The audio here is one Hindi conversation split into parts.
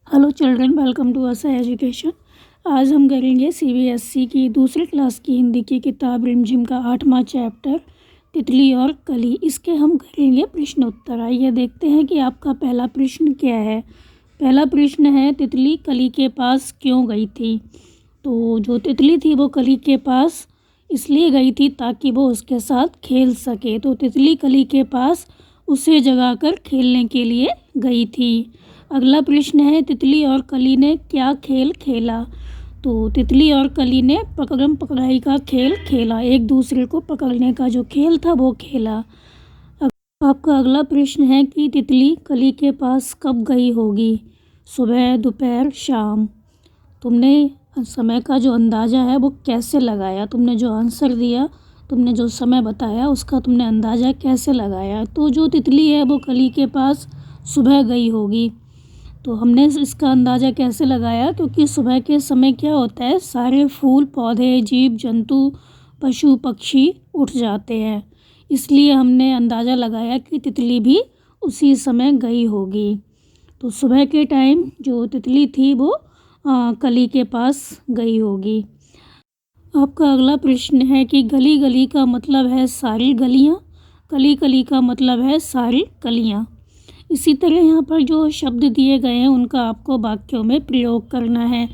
हेलो चिल्ड्रन, वेलकम टू असा एजुकेशन। आज हम करेंगे सीबीएसई की दूसरी क्लास की हिंदी की किताब रिमझिम का 8वां चैप्टर तितली और कली। इसके हम करेंगे प्रश्न उत्तर। आइए देखते हैं कि आपका पहला प्रश्न क्या है। पहला प्रश्न है, तितली कली के पास क्यों गई थी। तो जो तितली थी वो कली के पास इसलिए गई थी ताकि वो उसके साथ खेल सके। तो तितली कली के पास उसे जगाकर खेलने के लिए गई थी। अगला प्रश्न है, तितली और कली ने क्या खेल खेला। तो तितली और कली ने पकड़म पकड़ाई का खेल खेला, एक दूसरे को पकड़ने का जो खेल था वो खेला। आपका अगला प्रश्न है कि तितली कली के पास कब गई होगी। सुबह, दोपहर, शाम। तुमने समय का जो अंदाज़ा है वो कैसे लगाया। तुमने जो आंसर दिया, तुमने जो समय बताया उसका तुमने अंदाज़ा कैसे लगाया। तो जो तितली है वो कली के पास सुबह गई होगी। तो हमने इसका अंदाज़ा कैसे लगाया, क्योंकि सुबह के समय क्या होता है, सारे फूल पौधे, जीव जंतु, पशु पक्षी उठ जाते हैं। इसलिए हमने अंदाज़ा लगाया कि तितली भी उसी समय गई होगी। तो सुबह के टाइम जो तितली थी वो कली के पास गई होगी। आपका अगला प्रश्न है कि गली गली का मतलब है सारी गलियाँ, कली कली का मतलब है सारी कलियाँ। इसी तरह यहाँ पर जो शब्द दिए गए हैं उनका आपको वाक्यों में प्रयोग करना है।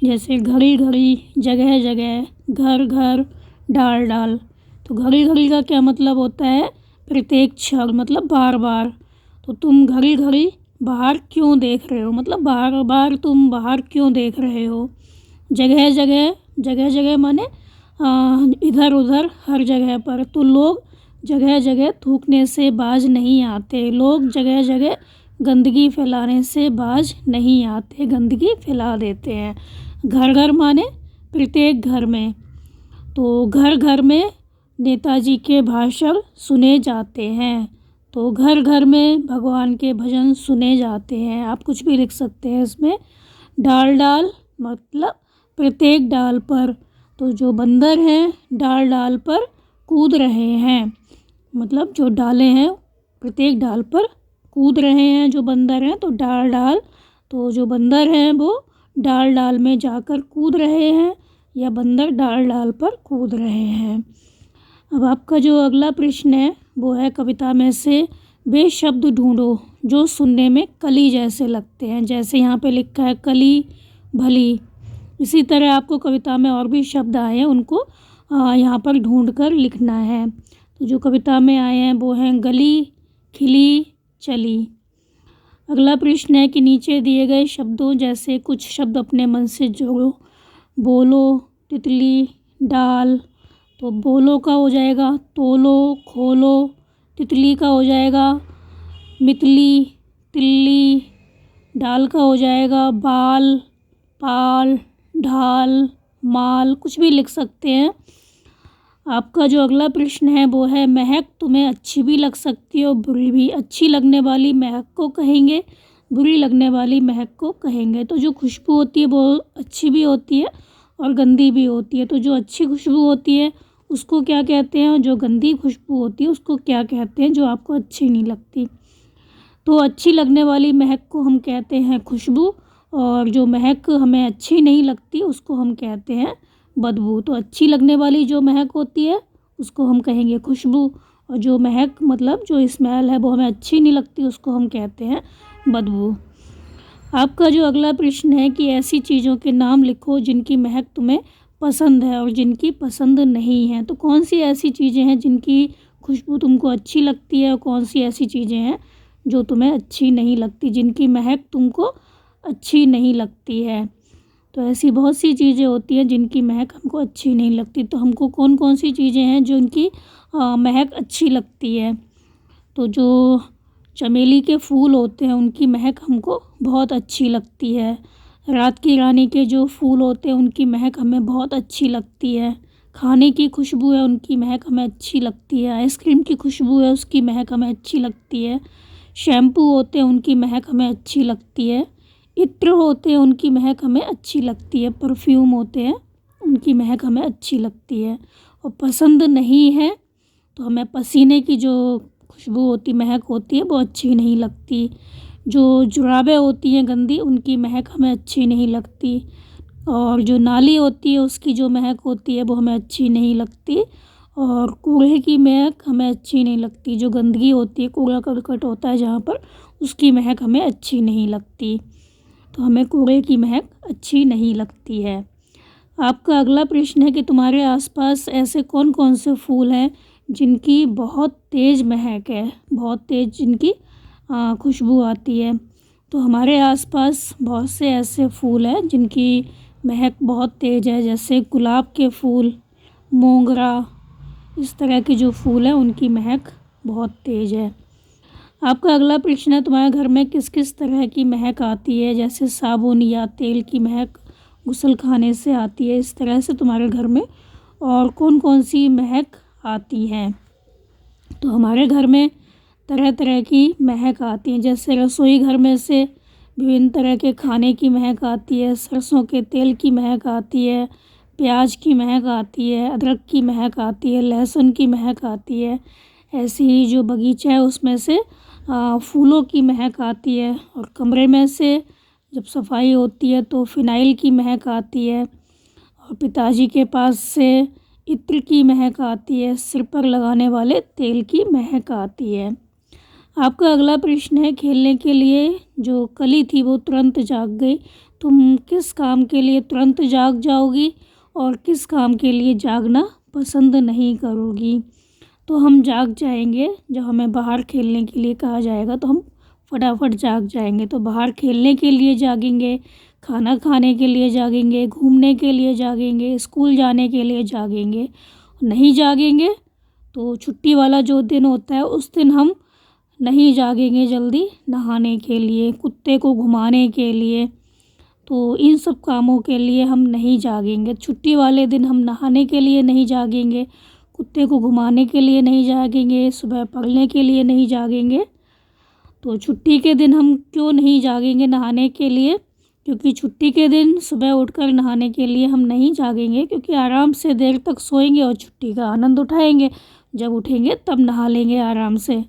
जैसे घड़ी घड़ी, जगह जगह, घर घर, डाल डाल। तो घड़ी घड़ी का क्या मतलब होता है, प्रत्येक क्षण, मतलब बार बार। तो तुम घड़ी घड़ी बाहर क्यों देख रहे हो, मतलब बार बार तुम बाहर क्यों देख रहे हो। जगह जगह, जगह जगह माने इधर उधर, हर जगह पर। तो लोग जगह जगह थूकने से बाज नहीं आते, लोग जगह जगह गंदगी फैलाने से बाज नहीं आते, गंदगी फैला देते हैं। घर घर माने प्रत्येक घर में। तो घर घर में नेताजी के भाषण सुने जाते हैं। तो घर घर में भगवान के भजन सुने जाते हैं। आप कुछ भी लिख सकते हैं इसमें। डाल डाल मतलब प्रत्येक डाल पर। तो जो बंदर हैं डाल डाल पर कूद रहे हैं, मतलब जो डाले हैं प्रत्येक डाल पर कूद रहे हैं जो बंदर हैं। तो डाल डाल, तो जो बंदर हैं वो डाल डाल में जाकर कूद रहे हैं, या बंदर डाल डाल पर कूद रहे हैं। अब आपका जो अगला प्रश्न है वो है, कविता में से वे शब्द ढूंढो जो सुनने में कली जैसे लगते हैं। जैसे यहाँ पे लिखा है कली, भली। इसी तरह आपको कविता में और भी शब्द आए हैं, उनको यहाँ पर ढूंढ कर लिखना है। तो जो कविता में आए हैं वो हैं गली, खिली, चली। अगला प्रश्न है कि नीचे दिए गए शब्दों जैसे कुछ शब्द अपने मन से जोड़ो। बोलो, तितली, डाल। तो बोलो का हो जाएगा तोलो, खोलो। तितली का हो जाएगा मितली, तिल्ली। डाल का हो जाएगा बाल, पाल, ढाल, माल। कुछ भी लिख सकते हैं। आपका जो अगला प्रश्न है वो है, महक तुम्हें अच्छी भी लग सकती है और बुरी भी। अच्छी लगने वाली महक को कहेंगे, बुरी लगने वाली महक को कहेंगे। तो जो खुशबू होती है वो अच्छी भी होती है और गंदी भी होती है। तो जो अच्छी खुशबू होती है उसको क्या कहते हैं, और जो गंदी खुशबू होती है उसको क्या कहते हैं, जो आपको अच्छी नहीं लगती। तो अच्छी लगने वाली महक को हम कहते हैं खुशबू, और जो महक हमें अच्छी नहीं लगती उसको हम कहते हैं बदबू। तो अच्छी लगने वाली जो महक होती है उसको हम कहेंगे खुशबू, और जो महक मतलब जो स्मेल है वो हमें अच्छी नहीं लगती उसको हम कहते हैं बदबू। आपका जो अगला प्रश्न है कि ऐसी चीज़ों के नाम लिखो जिनकी महक तुम्हें पसंद है और जिनकी पसंद नहीं है। तो कौन सी ऐसी चीज़ें हैं जिनकी खुशबू तुमको अच्छी लगती है और कौन सी ऐसी चीज़ें हैं जो तुम्हें अच्छी नहीं लगती, जिनकी महक तुमको अच्छी नहीं लगती है। तो ऐसी बहुत सी चीज़ें होती हैं जिनकी महक हमको अच्छी नहीं लगती। तो हमको कौन कौन सी चीज़ें हैं जो उनकी महक अच्छी लगती है। तो जो चमेली के फूल होते हैं उनकी महक हमको बहुत अच्छी लगती है। रात की रानी के जो फूल होते हैं उनकी महक हमें बहुत अच्छी लगती है। खाने की खुशबू है उनकी महक हमें अच्छी लगती है। आइसक्रीम की खुशबू है उसकी महक हमें अच्छी लगती है। शैम्पू होते हैं उनकी महक हमें अच्छी लगती है। इत्र होते हैं उनकी महक हमें अच्छी लगती है। परफ्यूम होते हैं उनकी महक हमें अच्छी लगती है। और पसंद नहीं है तो हमें पसीने की जो खुशबू होती, महक होती है वो अच्छी नहीं लगती। जो जुराबें होती हैं गंदी, उनकी महक हमें अच्छी नहीं लगती। और जो नाली होती है उसकी जो महक होती है वो हमें अच्छी नहीं लगती। और कूड़े की महक हमें अच्छी नहीं लगती। जो गंदगी होती है, कूड़ा करकट होता है जहाँ पर, उसकी महक हमें अच्छी नहीं लगती। तो हमें कूड़े की महक अच्छी नहीं लगती है। आपका अगला प्रश्न है कि तुम्हारे आसपास ऐसे कौन कौन से फूल हैं जिनकी बहुत तेज़ महक है, बहुत तेज़ जिनकी खुशबू आती है। तो हमारे आसपास बहुत से ऐसे फूल हैं जिनकी महक बहुत तेज़ है, जैसे गुलाब के फूल, मोगरा, इस तरह के जो फूल हैं उनकी महक बहुत तेज़ है। आपका अगला प्रश्न है तुम्हारे घर में किस किस तरह की महक आती है, जैसे साबुन या तेल की महक गुसल खाने से आती है। इस तरह से तुम्हारे घर में और कौन कौन सी महक आती है। तो हमारे घर में तरह तरह की महक आती हैं, जैसे रसोई घर में से विभिन्न तरह के खाने की महक आती है, सरसों के तेल की महक आती है, प्याज की महक आती है, अदरक की महक आती है, लहसुन की महक आती है। ऐसे ही जो बगीचा है उसमें से फूलों की महक आती है। और कमरे में से जब सफाई होती है तो फिनाइल की महक आती है। और पिताजी के पास से इत्र की महक आती है, सिर पर लगाने वाले तेल की महक आती है। आपका अगला प्रश्न है खेलने के लिए जो कली थी वो तुरंत जाग गई, तुम किस काम के लिए तुरंत जाग जाओगी और किस काम के लिए जागना पसंद नहीं करोगी। तो हम जाग जाएंगे, जब हमें बाहर खेलने के लिए कहा जाएगा तो हम फटाफट जाग जाएंगे। तो बाहर खेलने के लिए जागेंगे, खाना खाने के लिए जागेंगे, घूमने के लिए जागेंगे, स्कूल जाने के लिए जागेंगे। नहीं जागेंगे तो छुट्टी वाला जो दिन होता है उस दिन हम नहीं जागेंगे जल्दी, नहाने के लिए, कुत्ते को घुमाने के लिए। तो इन सब कामों के लिए हम नहीं जागेंगे। छुट्टी वाले दिन हम नहाने के लिए नहीं जागेंगे, कुत्ते को घुमाने के लिए नहीं जागेंगे, सुबह पढ़ने के लिए नहीं जागेंगे। तो छुट्टी के दिन हम क्यों नहीं जागेंगे नहाने के लिए, क्योंकि छुट्टी के दिन सुबह उठकर नहाने के लिए हम नहीं जागेंगे, क्योंकि आराम से देर तक सोएंगे और छुट्टी का आनंद उठाएंगे। जब उठेंगे तब नहा लेंगे आराम से।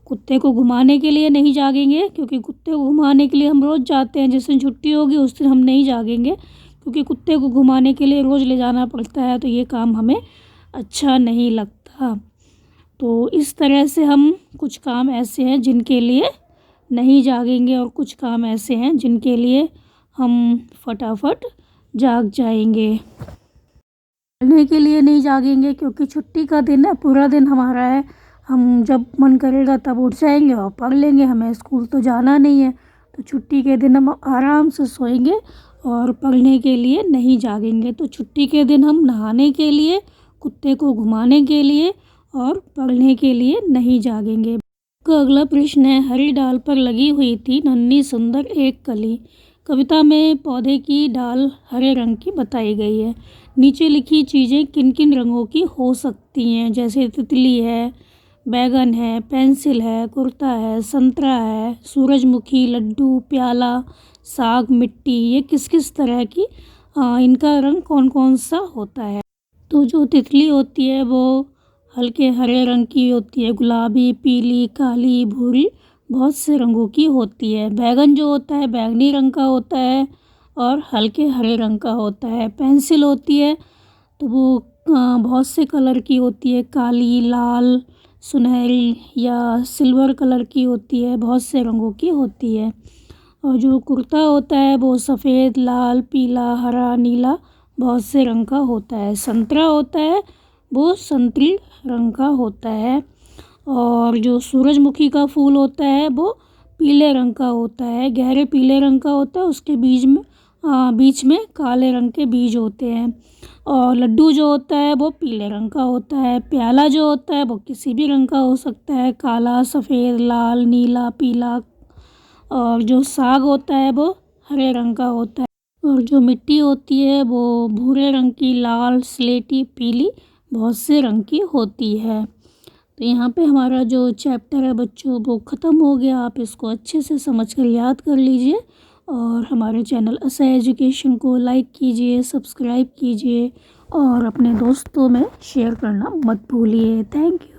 कुत्ते को घुमाने के लिए नहीं जागेंगे, क्योंकि कुत्ते को घुमाने के लिए हम रोज़ जाते हैं। जिस दिन छुट्टी होगी उस दिन हम नहीं जागेंगे, क्योंकि कुत्ते को घुमाने के लिए रोज़ ले जाना पड़ता है, तो ये काम हमें अच्छा नहीं लगता। तो इस तरह से हम कुछ काम ऐसे हैं जिनके लिए नहीं जागेंगे और कुछ काम ऐसे हैं जिनके लिए हम फटाफट जाग जाएंगे। पढ़ने के लिए नहीं जागेंगे क्योंकि छुट्टी का दिन है, पूरा दिन हमारा है, हम जब मन करेगा तब उठ जाएंगे और पढ़ लेंगे, हमें स्कूल तो जाना नहीं है। तो छुट्टी के दिन हम आराम से सोएंगे और पढ़ने के लिए नहीं जागेंगे। तो छुट्टी के दिन हम नहाने के लिए, कुत्ते को घुमाने के लिए और पढ़ने के लिए नहीं जागेंगे। का अगला प्रश्न है हरी डाल पर लगी हुई थी नन्ही सुंदर एक कली। कविता में पौधे की डाल हरे रंग की बताई गई है। नीचे लिखी चीज़ें किन किन रंगों की हो सकती हैं, जैसे तितली है, बैगन है, पेंसिल है, कुर्ता है, संतरा है, सूरजमुखी, लड्डू, प्याला, साग, मिट्टी। ये किस किस तरह की इनका रंग कौन कौन सा होता है। तो जो तितली होती है वो हल्के हरे रंग की होती है, गुलाबी, पीली, काली, भूरी, बहुत से रंगों की होती है। बैगन जो होता है बैंगनी रंग का होता है और हल्के हरे रंग का होता है। पेंसिल होती है तो वो बहुत से कलर की होती है, काली, लाल, सुनहरी या सिल्वर कलर की होती है, बहुत से रंगों की होती है। और जो कुर्ता होता है वो सफ़ेद, लाल, पीला, हरा, नीला, बहुत से रंग का होता है। संतरा होता है वो संतरी रंग का होता है। और जो सूरजमुखी का फूल होता है वो पीले रंग का होता है, गहरे पीले रंग का होता है, उसके बीच में काले रंग के बीज होते हैं। और लड्डू जो होता है वो पीले रंग का होता है। प्याला जो होता है वो किसी भी रंग का हो सकता है, काला, सफ़ेद, लाल, नीला, पीला। और जो साग होता है वो हरे रंग का होता है। और जो मिट्टी होती है वो भूरे रंग की, लाल, स्लेटी, पीली, बहुत से रंग की होती है। तो यहाँ पे हमारा जो चैप्टर है बच्चों वो ख़त्म हो गया। आप इसको अच्छे से समझ कर याद कर लीजिए और हमारे चैनल असह एजुकेशन को लाइक कीजिए, सब्सक्राइब कीजिए और अपने दोस्तों में शेयर करना मत भूलिए। Thank you.